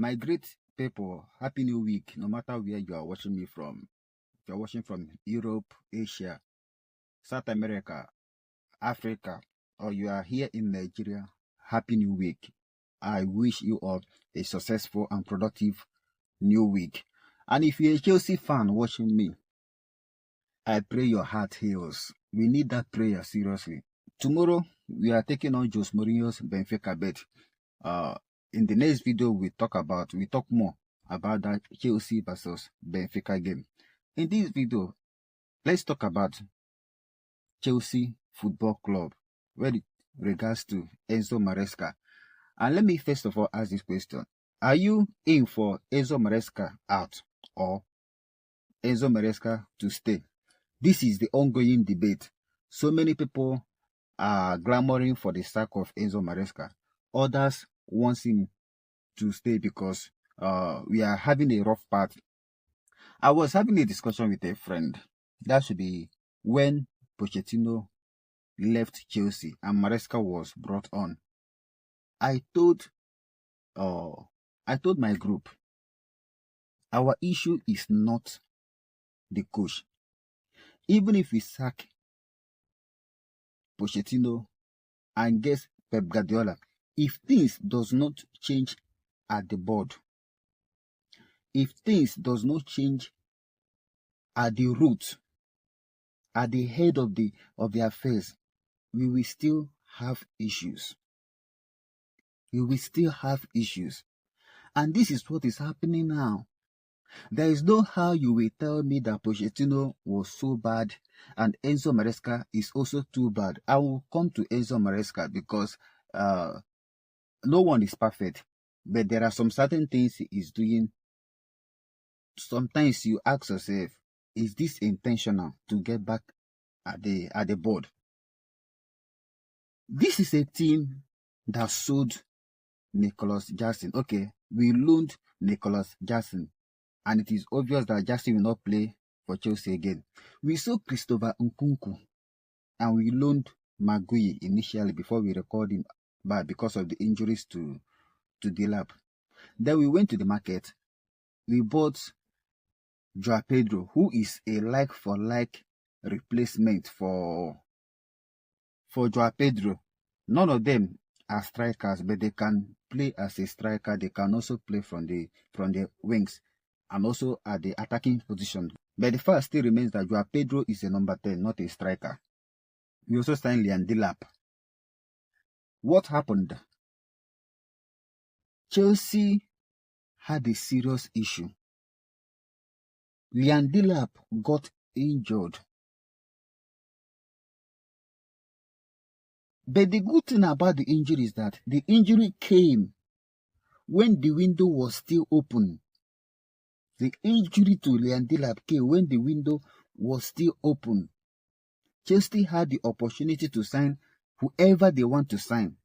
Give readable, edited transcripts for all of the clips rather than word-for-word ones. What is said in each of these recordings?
My great people, happy new week, no matter where you are watching me from. If you're watching from Europe, Asia, South America, Africa, or you are here in Nigeria, happy new week. I wish you all a successful and productive new week. And if you're a Chelsea fan watching me, I pray your heart heals. We need that prayer seriously. Tomorrow, we are taking on Jose Mourinho's Benfica bet. In the next video, we talk more about that Chelsea versus Benfica game. In this video, let's talk about Chelsea Football Club with regards to ENZO Maresca. And let me first of all ask this question. Are you in for ENZO Maresca out or ENZO Maresca to stay? This is the ongoing debate. So many people are clamoring for the sack of ENZO Maresca. Others want him to stay because we are having a rough patch. I was having a discussion with a friend. That should be when Pochettino left Chelsea and Maresca was brought on. I told my group, our issue is not the coach. Even if we sack Pochettino and get Pep Guardiola, if things does not change at the board, if things does not change at the root, at the head of the affairs, we will still have issues. We will still have issues. And this is what is happening now. There is no how you will tell me that Pochettino was so bad and ENZO Maresca is also too bad. I will come to ENZO Maresca because no one is perfect. But there are some certain things he is doing. Sometimes you ask yourself, is this intentional to get back at the board? This is a team that sold Nicholas Jackson. Okay, we loaned Nicholas Jackson, and it is obvious that Jackson will not play for Chelsea again. We sold Christopher Nkunku, and we loaned Maguire initially before we recalled him back because of the injuries to Delap. Then we went to the market. We bought Joao Pedro, who is a like-for-like replacement for Joao Pedro. None of them are strikers, but they can play as a striker. They can also play from the wings and also at the attacking position. But the fact still remains that Joao Pedro is a number 10, not a striker. We also signed Liam Delap. What happened? Chelsea had a serious issue. Liam Delap got injured. But the good thing about the injury is that the injury came when the window was still open. The injury to Liam Delap came when the window was still open. Chelsea had the opportunity to sign whoever they want to sign.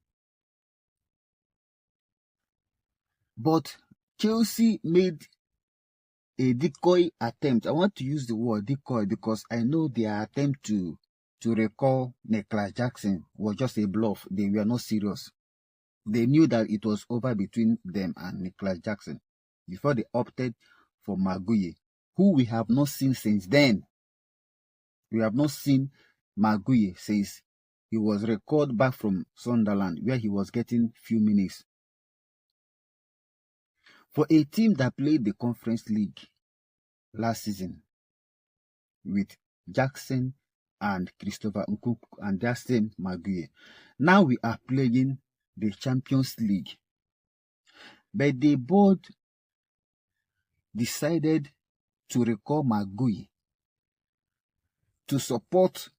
But Chelsea made a decoy attempt. I want to use the word decoy because I know their attempt to recall Nicholas Jackson was just a bluff. They were not serious. They knew that it was over between them and Nicholas Jackson before they opted for Maguire, who we have not seen since then. We have not seen Maguire since he was recalled back from Sunderland, where he was getting few minutes. For a team that played the Conference League last season with Jackson and Christopher Nkunku and that same Maguire, now we are playing the Champions League. But the board decided to recall Maguire to support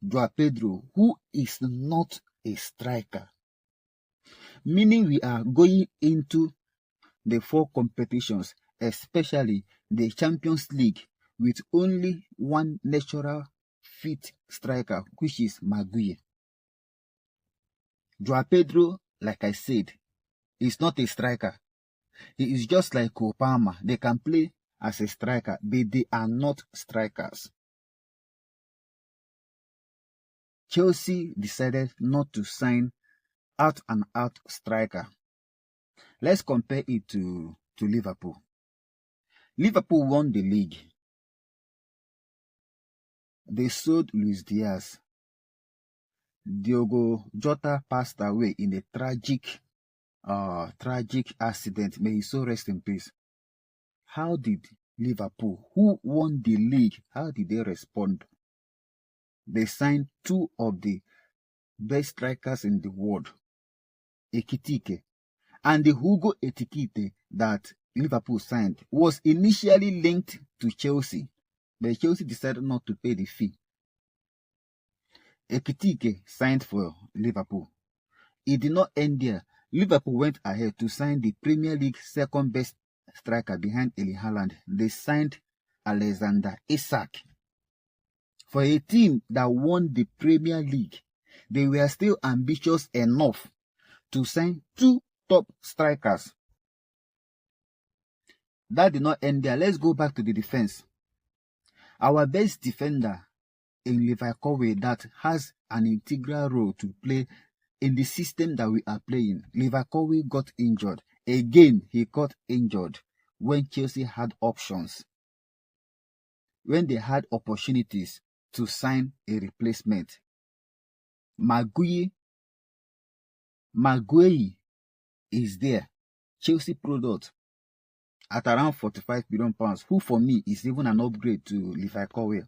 Joao Pedro, who is not a striker. Meaning we are going into the 4 competitions, especially the Champions League, with only one natural fit striker, which is Maguire. Joao Pedro, like I said, is not a striker. He is just like Obama. They can play as a striker, but they are not strikers. Chelsea decided not to sign out-and-out striker. Let's compare it to Liverpool. Liverpool won the league. They sold Luis Diaz. Diogo Jota passed away in a tragic accident. May his soul rest in peace. How did Liverpool, who won the league, how did they respond? They signed two of the best strikers in the world, Ekitike. And the Hugo Ekitike that Liverpool signed was initially linked to Chelsea, but Chelsea decided not to pay the fee. Ekitike signed for Liverpool. It did not end there. Liverpool went ahead to sign the Premier League second best striker behind Erling Haaland. They signed Alexander Isak. For a team that won the Premier League, they were still ambitious enough to sign two top strikers. That did not end there. Let's go back to the defense. Our best defender in Levi Colwill that has an integral role to play in the system that we are playing. Levi Colwill got injured. Again, he got injured when Chelsea had options. When they had opportunities to sign a replacement. Maguire is there. Chelsea product at around £45 million, who for me is even an upgrade to Levi Colwill.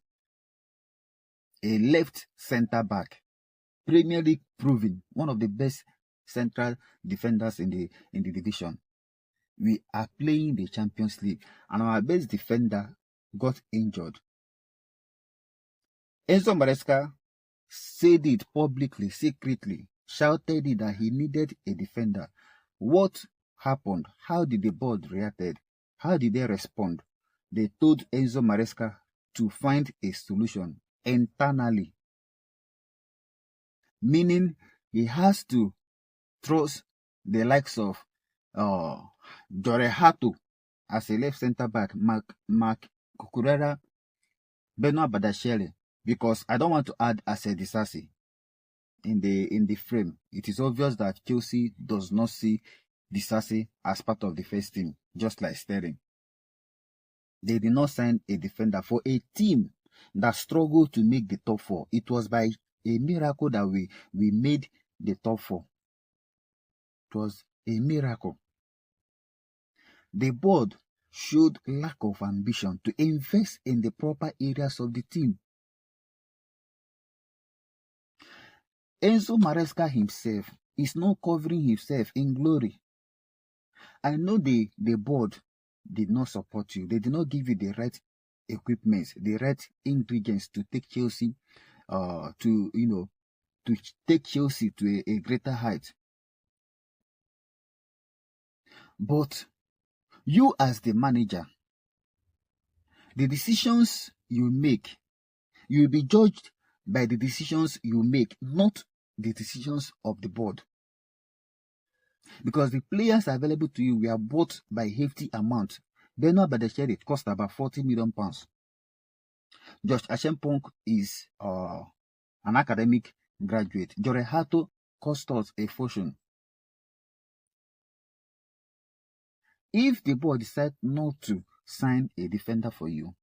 A left centre back, Premier League proven, one of the best central defenders in the division. We are playing the Champions League, and our best defender got injured. Enzo Maresca said it publicly, secretly, shouted it that he needed a defender. What happened? How did the board react? How did they respond? They told Enzo Maresca to find a solution internally. Meaning he has to trust the likes of Dorehato as a left centre back, Mark Cucurella, Benoit Badiashile, because I don't want to add Ase Disasi in the frame. It is obvious that Chelsea does not see Disasi as part of the first team, just like Sterling. They did not sign a defender for a team that struggled to make the top four. It was by a miracle that we made the top four. It was a miracle. The board showed lack of ambition to invest in the proper areas of the team. Enzo Maresca himself is not covering himself in glory. I know the board did not support you. They did not give you the right equipment, the right ingredients to take Chelsea to take Chelsea to a greater height. But you as the manager, the decisions you make, you will be judged by the decisions you make, not the decisions of the board. Because the players available to you were bought by hefty amount. Benoit Badiashile cost about £40 million. Josh Ashempong is an academic graduate. Dorehato cost us a fortune. If the board decides not to sign a defender for you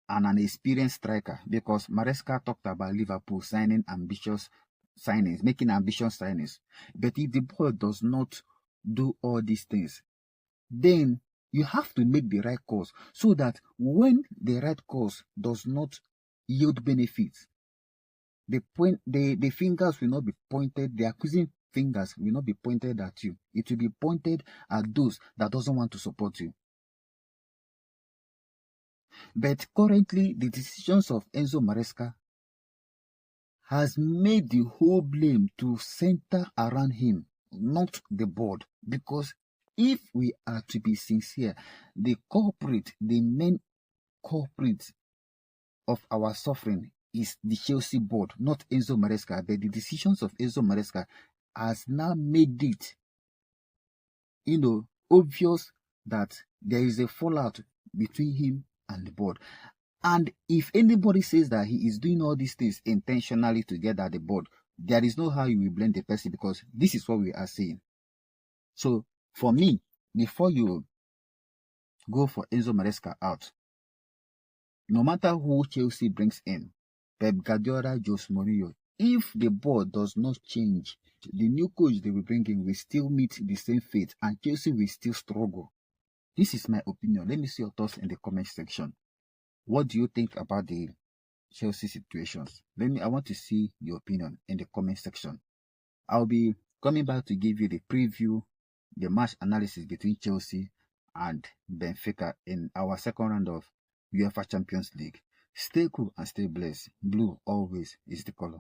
and an experienced striker, because Maresca talked about Liverpool signing ambitious signings, making ambitious signings, but if the board does not do all these things, then you have to make the right calls so that when the right calls does not yield benefits, the fingers will not be pointed, the accusing fingers will not be pointed at you. It will be pointed at those that doesn't want to support you. But currently, the decisions of Enzo Maresca has made the whole blame to center around him, not the board. Because if we are to be sincere, the main culprit of our suffering is the Chelsea board, not Enzo Maresca. But the decisions of Enzo Maresca has now made it, obvious that there is a fallout between him and the board. And if anybody says that he is doing all these things intentionally to get at the board, there is no how you will blame the person, because this is what we are saying. So For me, before you go for ENZO MARESCA out, no matter who Chelsea brings in, Pep Guardiola, Jose Mourinho, if the board does not change, the new coach they will bring in will still meet the same fate and Chelsea will still struggle. This is my opinion. Let me see your thoughts in the comment section. What do you think about the Chelsea situations? I want to see your opinion in the comment section. I'll be coming back to give you the preview, the match analysis between Chelsea and Benfica in our second round of UEFA Champions League. Stay cool and stay blessed. Blue always is the color.